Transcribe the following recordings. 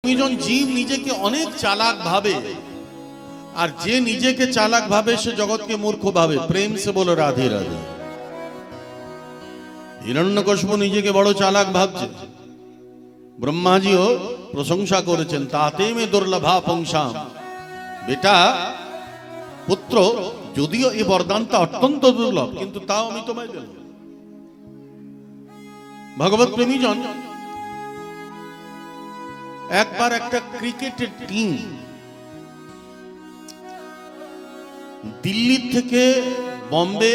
দুইজন জীব নিজেকে অনেক চালাক ভাবে, আর যে নিজেকে চালাক ভাবে সে জগৎকে মূর্খ ভাবে। প্রেম সে বলো রাধে রাধে। হিরণ্যকশিপু নিজেকে বড় চালাক ভাবছে, ব্রহ্মাজিও প্রশংসা করেছেন, তাতে মে দুর্লভা পুংসাম। বেটা পুত্র, যদিও এই বরদানটা অত্যন্ত দুর্লভ, কিন্তু তাও আমি তোমায় দিলাম। ভগবত প্রেমীজন, একবার একটা ক্রিকেটের টিম দিল্লি থেকে বম্বে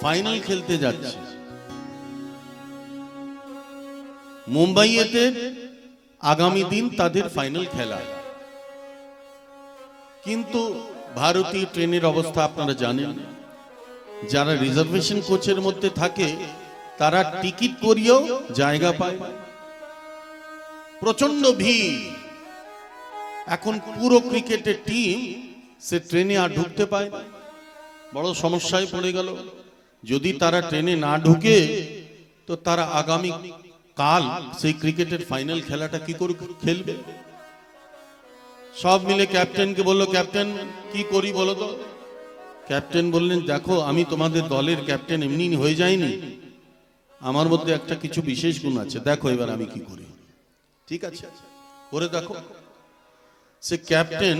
ফাইনাল খেলতে যাচ্ছে। মুম্বাইতে আগামী দিন তাদের ফাইনাল খেলা, কিন্তু ভারতীয় ট্রেনের অবস্থা আপনারা জানেন। যারা রিজার্ভেশন কোচের মধ্যে থাকে তারা টিকিট করিয়েও জায়গা পায়। প্রচন্ড ভিড়। এখন পুরো ক্রিকেটের টিম সে ট্রেনে আর ঢুকতে পায় না, বড় সমস্যায় পড়ে গেল। যদি তারা ট্রেনে না ঢুকে তো তারা আগামী কাল সেই ক্রিকেটের ফাইনাল খেলাটা কি করে খেলবে? সব মিলে ক্যাপ্টেনকে বললো, ক্যাপ্টেন কি করি বলো তো? ক্যাপ্টেন বললেন, দেখো আমি তোমাদের দলের ক্যাপ্টেন এমনি হয়ে যায়নি, আমার মধ্যে একটা কিছু বিশেষ গুণ আছে, দেখো এবার আমি কি করি। ঠিক আছে, করে দেখো। সে ক্যাপ্টেন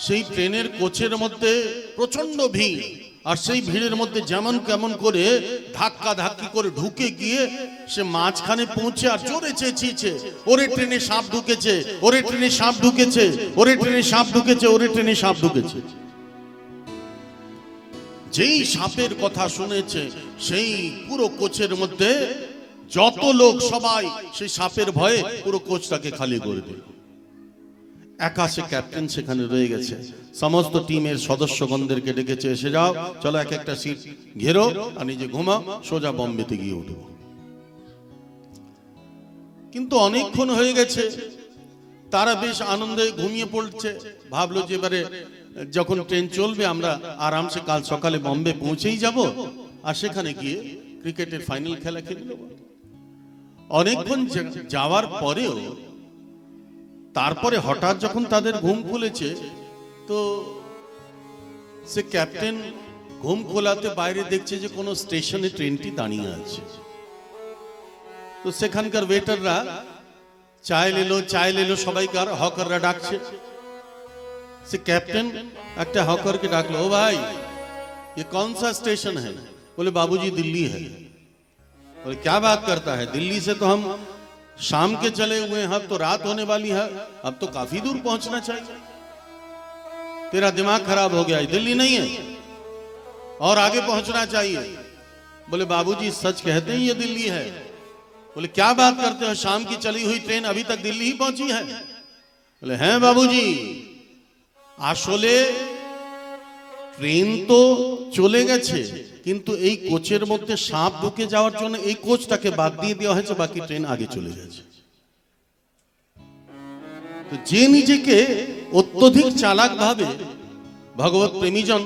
সেই ট্রেনের কোচের মধ্যে প্রচন্ড ভিড়, আর সেই ভিড়ের মধ্যে যেমন কেমন করে ধাক্কা ধাক্কি করে ঢুকে গিয়ে সে মাঝখানে পৌঁছে আর জোরে চেঁচিয়েছে, ওরে ট্রেনে সাপ ঢুকেছে, ওরে ট্রেনে সাপ ঢুকেছে, ওরে ট্রেনে সাপ ঢুকেছে, ওরে ট্রেনে সাপ ঢুকেছে। যেই সাপের কথা শুনেছে সেই পুরো কোচের মধ্যে যত লোক সবাই সেই সাপের ভয়ে পুরো কোচটাকে খালি করে দিল। একা সে ক্যাপ্টেন সেখানে রয়ে গেছে। সমস্ত টিমের সদস্যগণদেরকে ডেকেছে, এসে যাও, চলো এক একটা সিট ঘেরো আর নিজে ঘুমাও, সোজা বম্বেতে গিয়ে উঠবো। কিন্তু অনেকক্ষণ হয়ে গেছে, তারা বেশ আনন্দে ঘুমিয়ে পড়ছে। ভাবলো যে এবারে যখন ট্রেন চলবে আমরা আরামসে কাল সকালে বম্বে পৌঁছেই যাব, আর সেখানে গিয়ে ক্রিকেটের ফাইনাল খেলা খেলে নেব। অনেকক্ষণ যাওয়ার পরেও তারপরে হঠাৎ যখন তাদের ঘুম খুলেছে, তো সে ক্যাপ্টেন ঘুম খোলাতে বাইরে দেখছে যে কোনো স্টেশনে ট্রেনটি দাঁড়িয়ে আছে। তো সেখানকার ওয়েটাররা চায় লেলো সবাইকার হকাররা ডাকছে। সে ক্যাপ্টেন একটা হকারকে ডাকলো, ও ভাই ये कौन सा स्टेशन है? बोले बाबूजी दिल्ली है। बोले क्या बात करता है, दिल्ली से तो हम शाम के चले हुए हैं, अब तो रात होने वाली है, अब तो काफी दूर पहुंचना चाहिए, तेरा दिमाग खराब हो गया है, दिल्ली नहीं है और आगे पहुंचना चाहिए। बोले बाबूजी सच कहते हैं ये दिल्ली है। बोले क्या बात करते हो, शाम की चली हुई ट्रेन अभी तक दिल्ली ही पहुंची है? बोले हैं बाबूजी, আসলে ট্রেন তো চলে গেছে, কিন্তু এই কোচের মধ্যে সাপ ঢুকে যাওয়ার জন্য এই কোচটাকে বাদ দিয়ে দেওয়া হয়েছে, বাকি ট্রেন আগে চলে গেছে। তো যে নিজেকে অত্যধিক চালাক ভাবে ভগবত প্রেমীজন,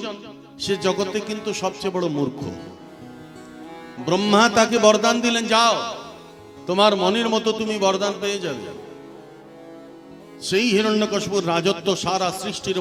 সে জগতে কিন্তু সবচেয়ে বড় মূর্খ। ব্রহ্মা তাকে বরদান দিলেন, যাও তোমার মনের মতো তুমি বরদান পেয়ে যাবে। সেই হিরণ্যকশিপুর রাজত্ব সারা সৃষ্টির